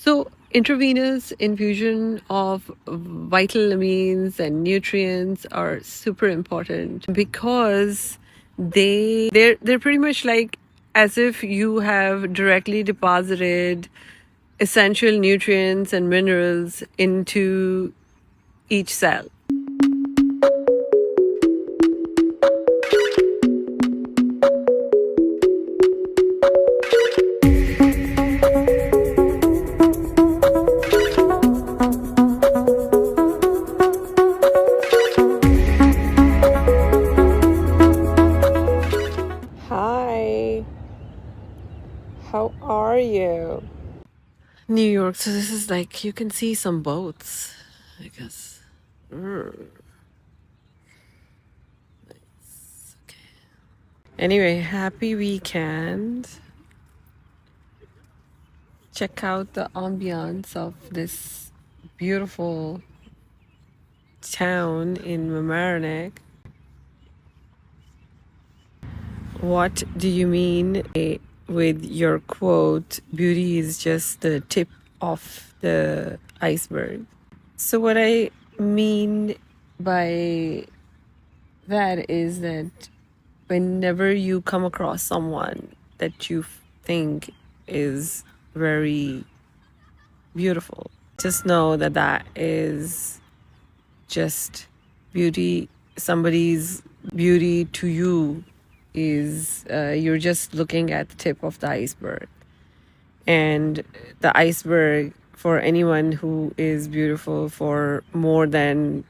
So, intravenous infusion of vital amines and nutrients are super important because they're pretty much like as if you have directly deposited essential nutrients and minerals into each cell. Hi, how are you? New York, so this is like you can see some boats, I guess. Okay. Anyway, happy weekend. Check out the ambiance of this beautiful town in Mamaroneck. What do you mean with your quote, beauty is just the tip of the iceberg? So, what I mean by that is that whenever you come across someone that you think is very beautiful, just know that that is just beauty. Somebody's beauty to you is you're just looking at the tip of the iceberg. And the iceberg, for anyone who is beautiful for more than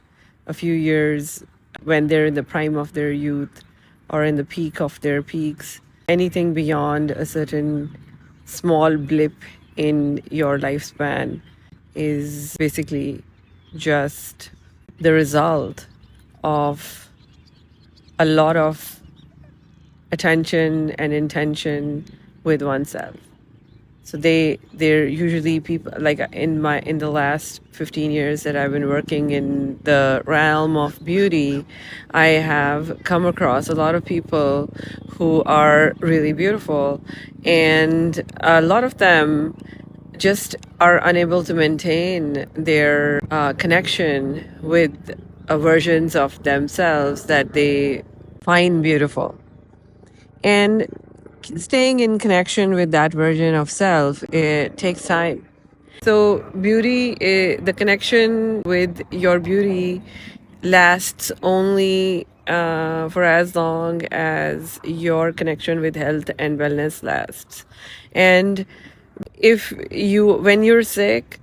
a few years, when they're in the prime of their youth or in the peak of their peaks, anything beyond a certain small blip in your lifespan is basically just the result of a lot of attention and intention with oneself. So they're usually people like in the last 15 years that I've been working in the realm of beauty, I have come across a lot of people who are really beautiful, and a lot of them just are unable to maintain their connection with versions of themselves that they find beautiful. And staying in connection with that version of self, it takes time. So, beauty, the connection with your beauty lasts only for as long as your connection with health and wellness lasts. And when you're sick,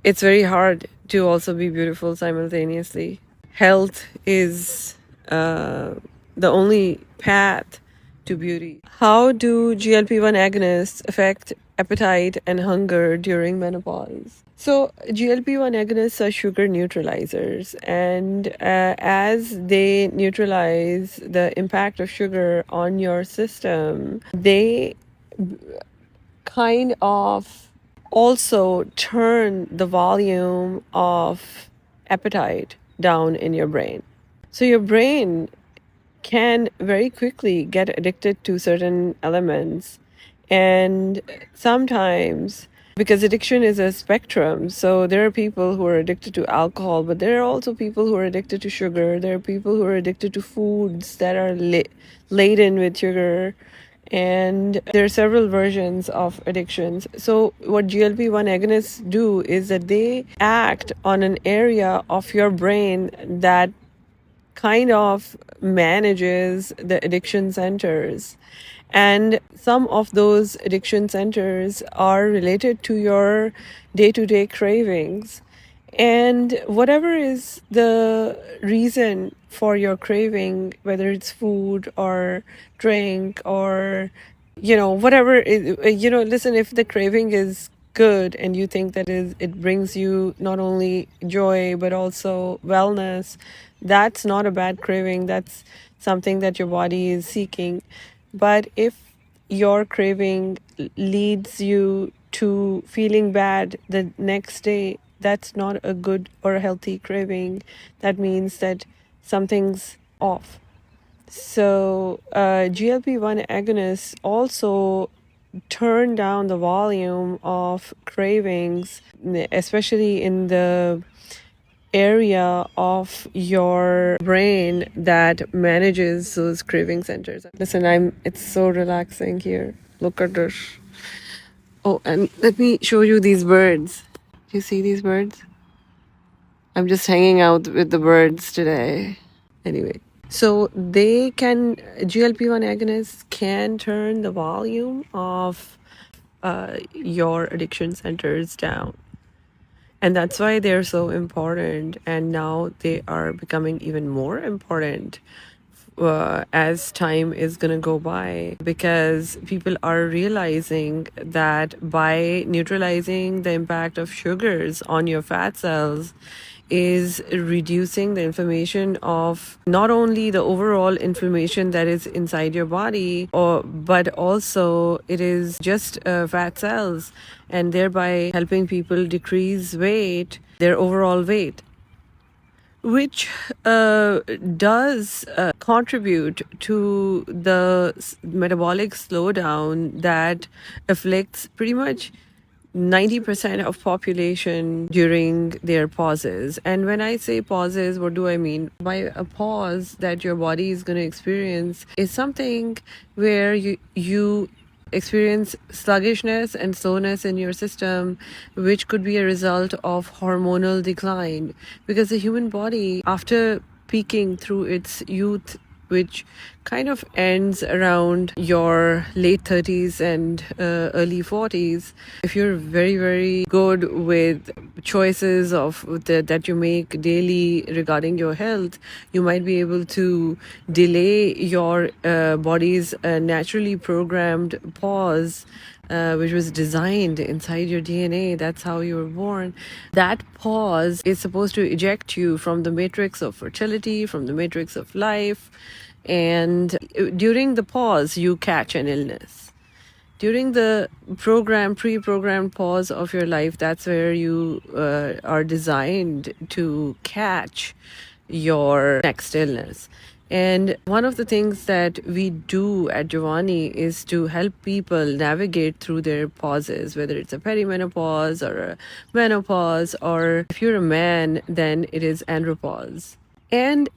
it's very hard to also be beautiful simultaneously. Health is the only path to beauty. How do GLP-1 agonists affect appetite and hunger during menopause? So, GLP-1 agonists are sugar neutralizers, and as they neutralize the impact of sugar on your system, they kind of also turn the volume of appetite down in your brain. So your brain can very quickly get addicted to certain elements. And sometimes, because addiction is a spectrum, so there are people who are addicted to alcohol, but there are also people who are addicted to sugar. There are people who are addicted to foods that are laden with sugar. And there are several versions of addictions. So, what GLP-1 agonists do is that they act on an area of your brain that kind of manages the addiction centers. And some of those addiction centers are related to your day to day cravings. And whatever is the reason for your craving, whether it's food or drink or, whatever, listen, if the craving is good and you think that it brings you not only joy but also wellness, that's not a bad craving. That's something that your body is seeking. But if your craving leads you to feeling bad the next day, that's not a good or a healthy craving. That means that something's off. So GLP-1 agonists also turn down the volume of cravings, especially in the area of your brain that manages those craving centers. Listen, it's so relaxing here. Look at this. Oh, and let me show you these birds. Do you see these birds? I'm just hanging out with the birds today. Anyway, so GLP-1 agonists can turn the volume of your addiction centers down. And that's why they're so important. And now they are becoming even more important as time is going to go by, because people are realizing that by neutralizing the impact of sugars on your fat cells is reducing the inflammation of not only the overall inflammation that is inside your body, but also it is just fat cells, and thereby helping people decrease their overall weight, which does contribute to the metabolic slowdown that afflicts pretty much 90% of population during their pauses. And when I say pauses, what do I mean? By a pause that your body is going to experience is something where you experience sluggishness and slowness in your system, which could be a result of hormonal decline. Because the human body, after peaking through its youth, which kind of ends around your late 30s and early 40s. If you're very, very good with choices that you make daily regarding your health, you might be able to delay your body's naturally programmed pause, which was designed inside your DNA. That's how you were born. That pause is supposed to eject you from the matrix of fertility, from the matrix of life. And during the pause, you catch an illness. During the pre-programmed pause of your life, that's where you are designed to catch your next illness. And one of the things that we do at Giovanni is to help people navigate through their pauses, whether it's a perimenopause or a menopause, or if you're a man, then it is andropause. And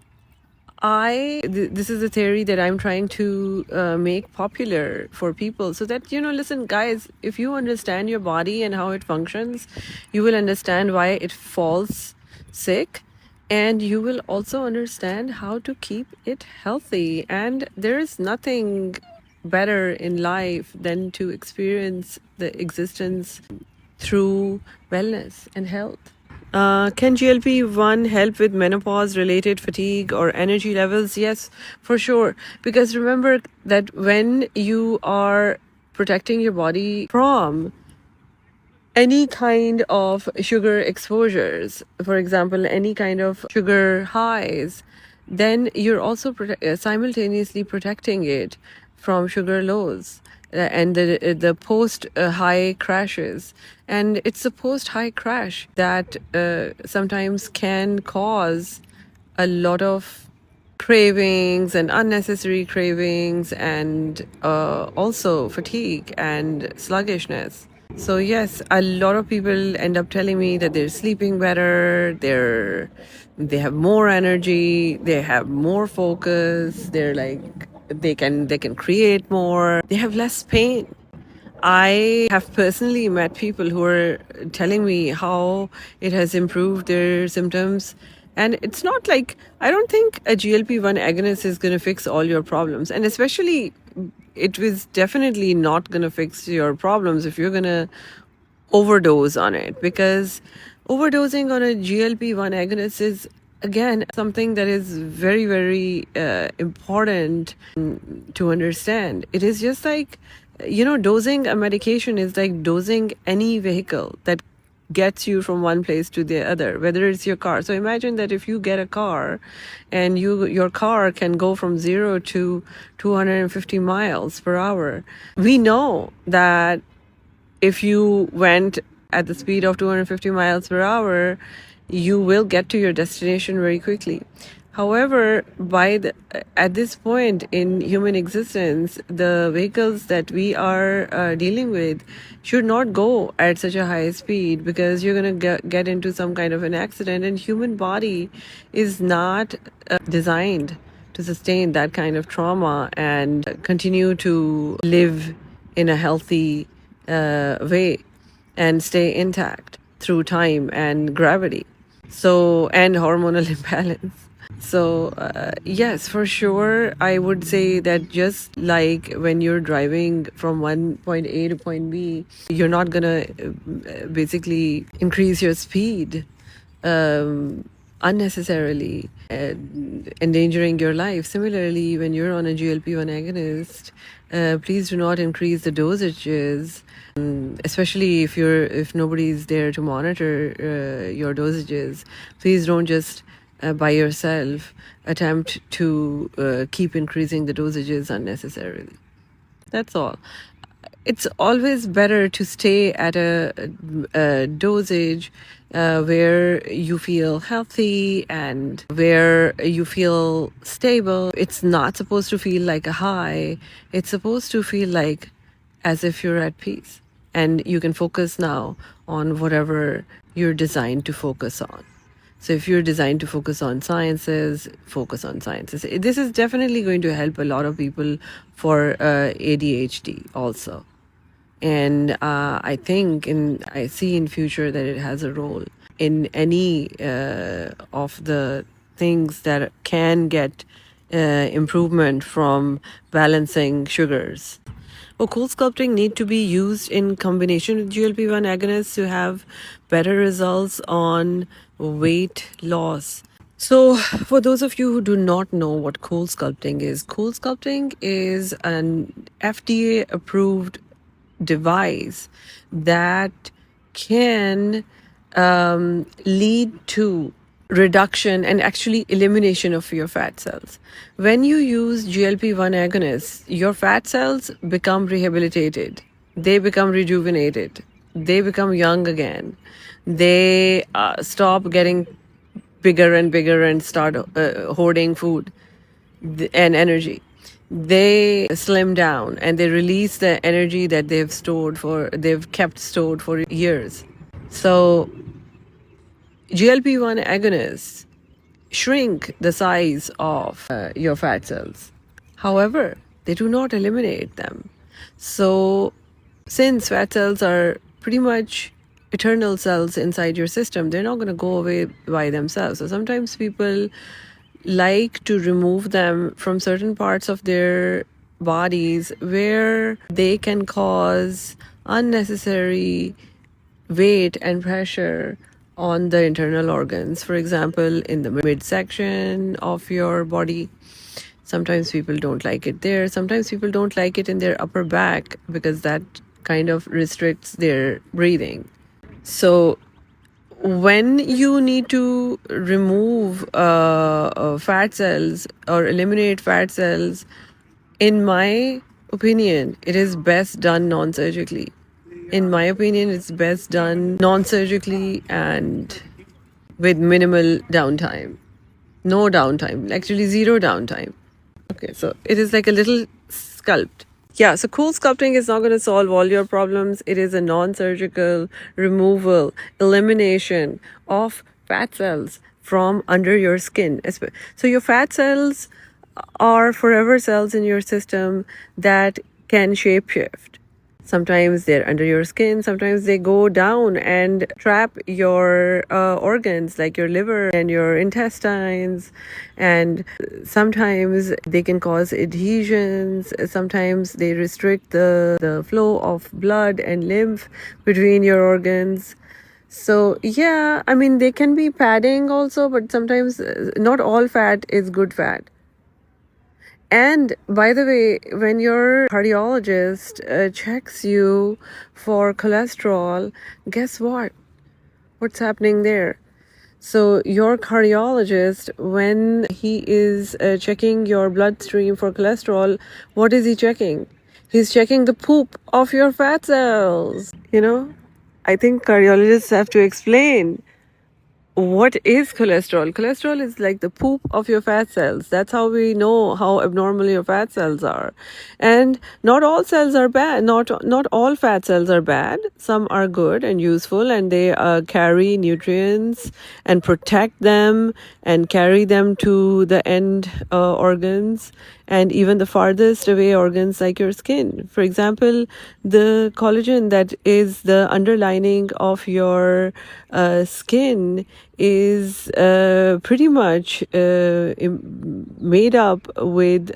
this is a theory that I'm trying to make popular for people, so that, listen, guys, if you understand your body and how it functions, you will understand why it falls sick, and you will also understand how to keep it healthy. And there is nothing better in life than to experience the existence through wellness and health. Can GLP-1 help with menopause-related fatigue or energy levels? Yes, for sure. Because remember that when you are protecting your body from any kind of sugar exposures, for example, any kind of sugar highs, then you're also simultaneously protecting it from sugar lows and the post high crashes. And it's the post high crash that sometimes can cause a lot of cravings and unnecessary cravings, and also fatigue and sluggishness. So yes, a lot of people end up telling me that they're sleeping better, they have more energy, they have more focus, they're like they can create more, they have less pain. I have personally met people who are telling me how it has improved their symptoms. And it's not like, I don't think a GLP-1 agonist is going to fix all your problems. And especially, it was definitely not going to fix your problems if you're going to overdose on it. Because overdosing on a GLP-1 agonist is, again, something that is very, very important to understand. It is just like, dosing a medication is like dosing any vehicle that gets you from one place to the other, whether it's your car. So imagine that if you get a car and your car can go from 0 to 250 miles per hour. We know that if you went at the speed of 250 miles per hour, you will get to your destination very quickly. However, at this point in human existence, the vehicles that we are dealing with should not go at such a high speed, because you're going to get into some kind of an accident, and human body is not designed to sustain that kind of trauma and continue to live in a healthy way and stay intact through time and gravity. So, and hormonal imbalance. So, yes, for sure, I would say that just like when you're driving from one point A to point B, you're not gonna basically increase your speed unnecessarily, endangering your life. Similarly, when you're on a GLP-1 agonist, please do not increase the dosages, especially if nobody's there to monitor your dosages. Please don't just by yourself attempt to keep increasing the dosages unnecessarily. That's all. It's always better to stay at a dosage where you feel healthy and where you feel stable. It's not supposed to feel like a high. It's supposed to feel like as if you're at peace. And you can focus now on whatever you're designed to focus on. So if you're designed to focus on sciences, focus on sciences. This is definitely going to help a lot of people for ADHD also. And I think I see in future that it has a role in any of the things that can get improvement from balancing sugars. Cool sculpting need to be used in combination with GLP-1 agonists to have better results on weight loss. So, for those of you who do not know what cool sculpting is an FDA approved device that can lead to reduction and actually elimination of your fat cells. When you use GLP-1 agonists, your fat cells become rehabilitated, they become rejuvenated, they become young again, they stop getting bigger and bigger and start hoarding food and energy. They slim down and they release the energy that they've kept stored for years. So GLP-1 agonists shrink the size of your fat cells. However, they do not eliminate them. So since fat cells are pretty much eternal cells inside your system, they're not going to go away by themselves. So sometimes people like to remove them from certain parts of their bodies where they can cause unnecessary weight and pressure on the internal organs. For example, in the midsection of your body. Sometimes people don't like it there. Sometimes people don't like it in their upper back because that kind of restricts their breathing. So when you need to remove fat cells or eliminate fat cells, in my opinion, it is best done non-surgically. In my opinion, it's best done non-surgically and with minimal downtime. No downtime, actually zero downtime. Okay, so it is like a little sculpt. Yeah, so cool sculpting is not going to solve all your problems. It is a non-surgical removal, elimination of fat cells from under your skin. So your fat cells are forever cells in your system that can shapeshift. Sometimes they're under your skin, sometimes they go down and trap your organs like your liver and your intestines, and sometimes they can cause adhesions, sometimes they restrict the flow of blood and lymph between your organs. So yeah, I mean, they can be padding also, but sometimes not all fat is good fat. And by the way, when your cardiologist checks you for cholesterol, guess what? What's happening there? So your cardiologist, when he is checking your bloodstream for cholesterol, what is he checking? He's checking the poop of your fat cells. I think cardiologists have to explain what is cholesterol? Cholesterol is like the poop of your fat cells. That's how we know how abnormal your fat cells are. And not all cells are bad. Not all fat cells are bad. Some are good and useful, and they carry nutrients and protect them and carry them to the end organs and even the farthest away organs like your skin. For example, the collagen that is the underlining of your skin is pretty much made up with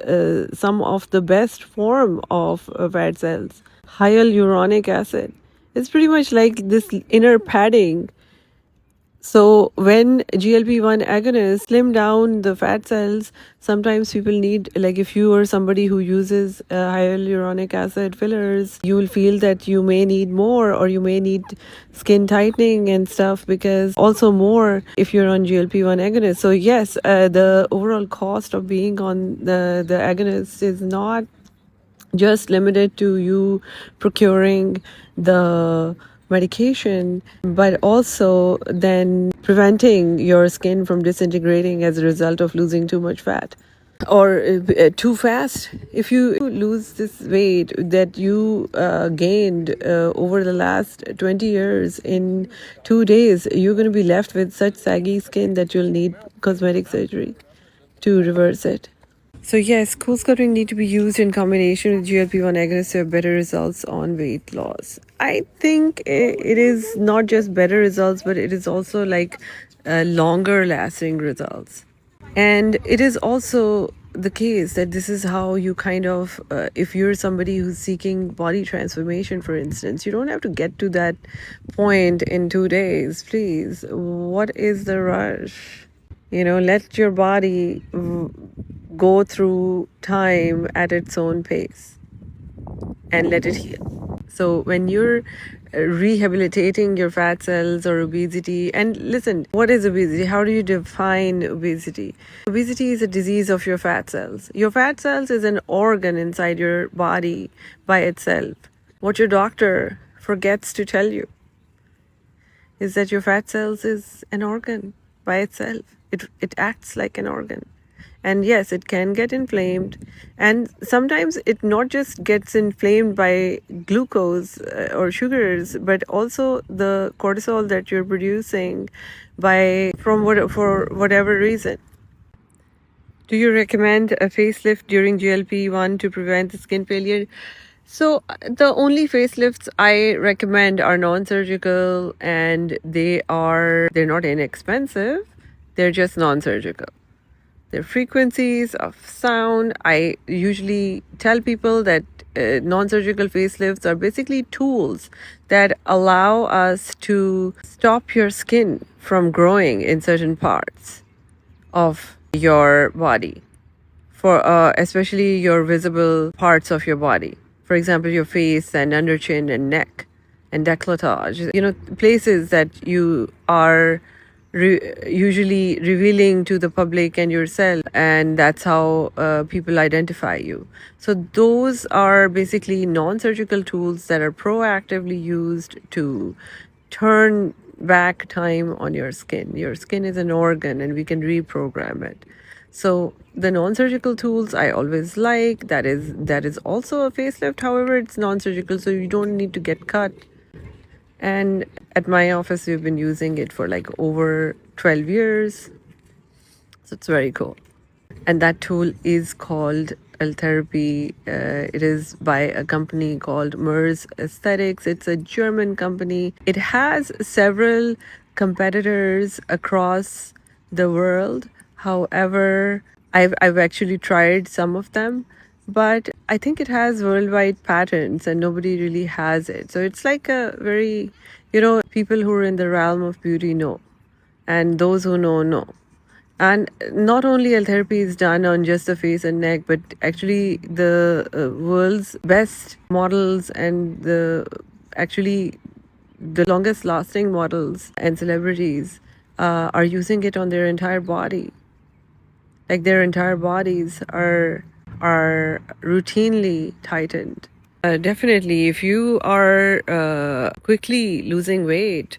some of the best form of fat cells, hyaluronic acid. It's pretty much like this inner padding. So when GLP-1 agonists slim down the fat cells, sometimes people need, like if you are somebody who uses hyaluronic acid fillers, you will feel that you may need more, or you may need skin tightening and stuff, because also more if you're on GLP-1 agonist. So yes, the overall cost of being on the agonist is not just limited to you procuring the medication, but also then preventing your skin from disintegrating as a result of losing too much fat or too fast. If you lose this weight that you gained over the last 20 years in 2 days, you're going to be left with such saggy skin that you'll need cosmetic surgery to reverse it. So yes, cool sculpting need to be used in combination with GLP-1 agonists to have better results on weight loss. I think it is not just better results, but it is also like longer lasting results. And it is also the case that this is how you kind of, if you're somebody who's seeking body transformation, for instance, you don't have to get to that point in 2 days. Please, what is the rush? Let your body go through time at its own pace and let it heal. So when you're rehabilitating your fat cells or obesity, and listen, what is obesity? How do you define obesity? Obesity is a disease of your fat cells. Your fat cells is an organ inside your body by itself. What your doctor forgets to tell you is that your fat cells is an organ by itself. It acts like an organ. And yes, it can get inflamed. And sometimes it not just gets inflamed by glucose or sugars, but also the cortisol that you're producing for whatever reason. Do you recommend a facelift during GLP-1 to prevent the skin failure? So the only facelifts I recommend are non-surgical, and they're not inexpensive. They're just non-surgical. Their frequencies of sound. I usually tell people that non-surgical facelifts are basically tools that allow us to stop your skin from growing in certain parts of your body, for especially your visible parts of your body. For example, your face and under chin and neck and décolletage. Places that you are usually revealing to the public and yourself, and that's how people identify you. So those are basically non-surgical tools that are proactively used to turn back time on your skin. Your skin is an organ, and we can reprogram it. So the non-surgical tools I always like. That is also a facelift. However, it's non-surgical, so you don't need to get cut. And at my office, we've been using it for like over 12 years. So it's very cool. And that tool is called L-Therapy. It is by a company called Merz Aesthetics. It's a German company. It has several competitors across the world. However, I've actually tried some of them, but I think it has worldwide patents and nobody really has it. So it's like a very, people who are in the realm of beauty know, and those who know. And not only L-Therapy is done on just the face and neck, but actually the world's best models and the longest lasting models and celebrities are using it on their entire body. Like their entire bodies are routinely tightened. Definitely, if you are quickly losing weight,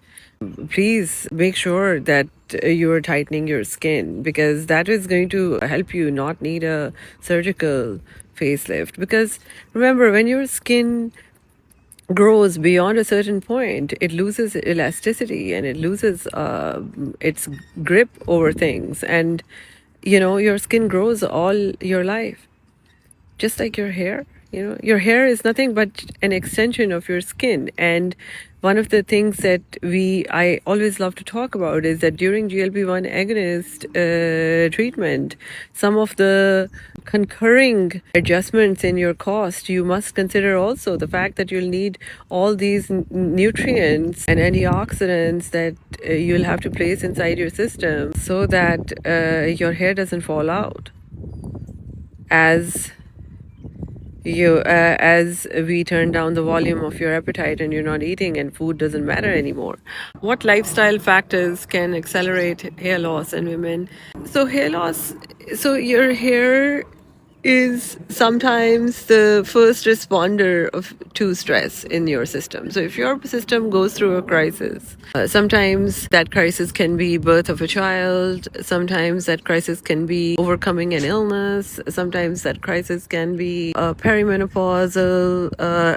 please make sure that you are tightening your skin, because that is going to help you not need a surgical facelift. Because remember, when your skin grows beyond a certain point, it loses elasticity and it loses its grip over things. And your skin grows all your life, just like your hair. Your hair is nothing but an extension of your skin. And one of the things that I always love to talk about is that during GLP-1 agonist treatment, some of the concurring adjustments in your cost, you must consider also the fact that you'll need all these nutrients and antioxidants that you'll have to place inside your system so that your hair doesn't fall out as we turn down the volume of your appetite and you're not eating and food doesn't matter anymore. What lifestyle factors can accelerate hair loss in women? So your hair is sometimes the first responder to stress in your system. So if your system goes through a crisis, sometimes that crisis can be birth of a child, sometimes that crisis can be overcoming an illness, sometimes that crisis can be a perimenopausal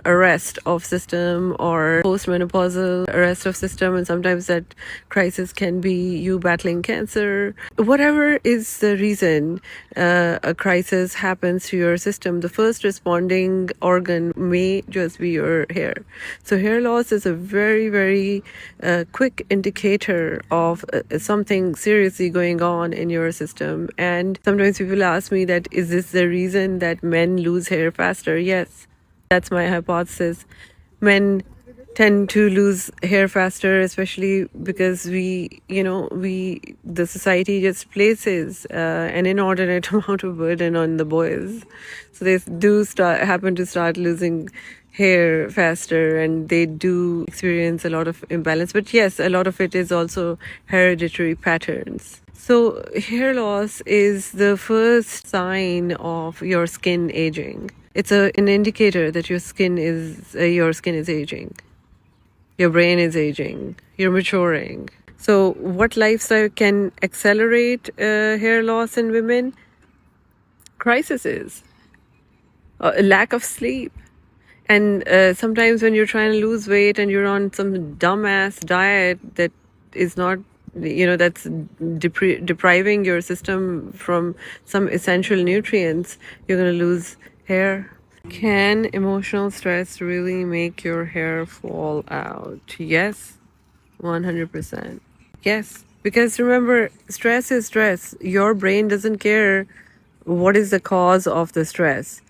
arrest of system or postmenopausal arrest of system, and sometimes that crisis can be you battling cancer. Whatever is the reason a crisis happens to your system, the first responding organ may just be your hair. So hair loss is a very, very quick indicator of something seriously going on in your system. And sometimes people ask me that, is this the reason that men lose hair faster? Yes, that's my hypothesis. Men tend to lose hair faster, especially because the society just places an inordinate amount of burden on the boys, so they do happen to start losing hair faster, and they do experience a lot of imbalance. But yes, a lot of it is also hereditary patterns. So hair loss is the first sign of your skin aging. It's an indicator that your skin is aging. Your brain is aging. You're maturing. So what lifestyle can accelerate hair loss in women? Crises, lack of sleep. And sometimes when you're trying to lose weight and you're on some dumbass diet that is not, that's depriving your system from some essential nutrients, you're going to lose hair. Can emotional stress really make your hair fall out? Yes, 100%. Yes, because remember, stress is stress. Your brain doesn't care what is the cause of the stress.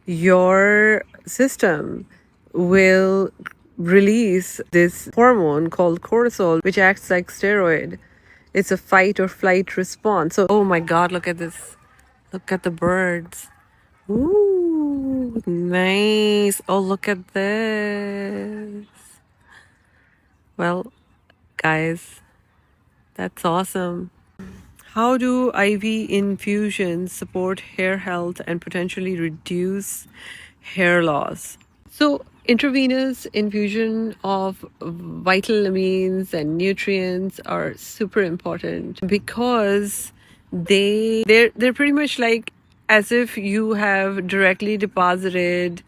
Your system will release this hormone called cortisol, which acts like steroid. It's a fight or flight response. So, oh my God, look at this. Look at the birds. Ooh, nice. Oh, look at this. Well, guys, that's awesome. How do IV infusions support hair health and potentially reduce hair loss? So, intravenous infusion of vital amines and nutrients are super important because they're pretty much like as if you have directly deposited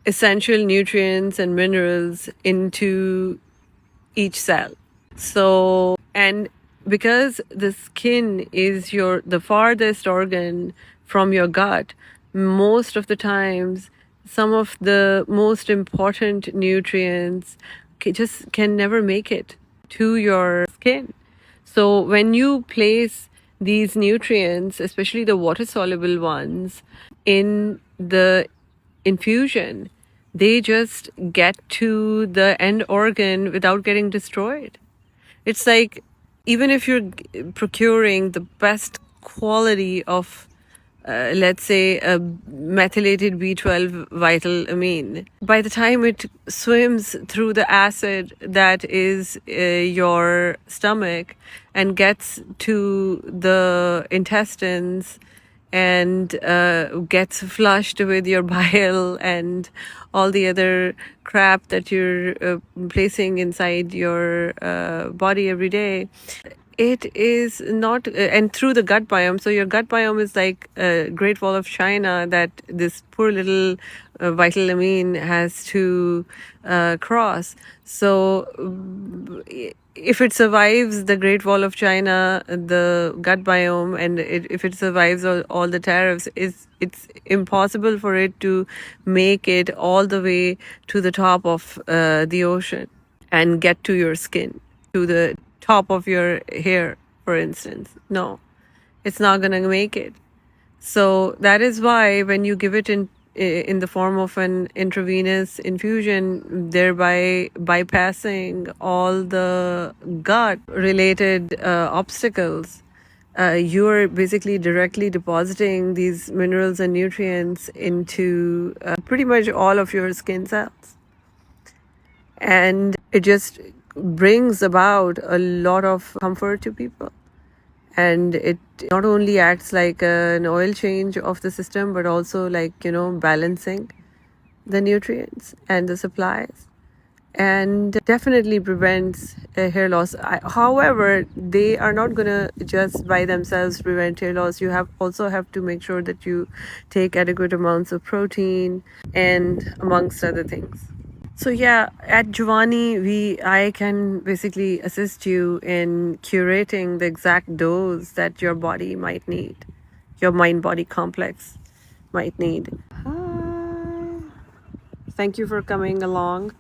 essential nutrients and minerals into each cell. So, and because the skin is the farthest organ from your gut, most of the times some of the most important nutrients just can never make it to your skin. So when you place these nutrients, especially the water soluble ones, in the infusion, they just get to the end organ without getting destroyed. It's like, even if you're procuring the best quality of, let's say, a methylated B12 vital amine, by the time it swims through the acid that is your stomach and gets to the intestines, and gets flushed with your bile and all the other crap that you're placing inside your body every day. It is not, and through the gut biome. So your gut biome is like a Great Wall of China that this poor little vital amine has to cross. So if it survives the Great Wall of China, the gut biome, and if it survives all the tariffs, it's impossible for it to make it all the way to the top of the ocean and get to your skin, to the top of your hair, for instance. No, it's not going to make it. So that is why when you give it in the form of an intravenous infusion, thereby bypassing all the gut related obstacles, you're basically directly depositing these minerals and nutrients into pretty much all of your skin cells. And it just brings about a lot of comfort to people. And it not only acts like an oil change of the system, but also like, balancing the nutrients and the supplies, and definitely prevents hair loss. However, they are not going to just by themselves prevent hair loss. You also have to make sure that you take adequate amounts of protein and amongst other things. So yeah, at Giovanni, I can basically assist you in curating the exact dose that your body might need, your mind-body complex might need. Hi. Thank you for coming along.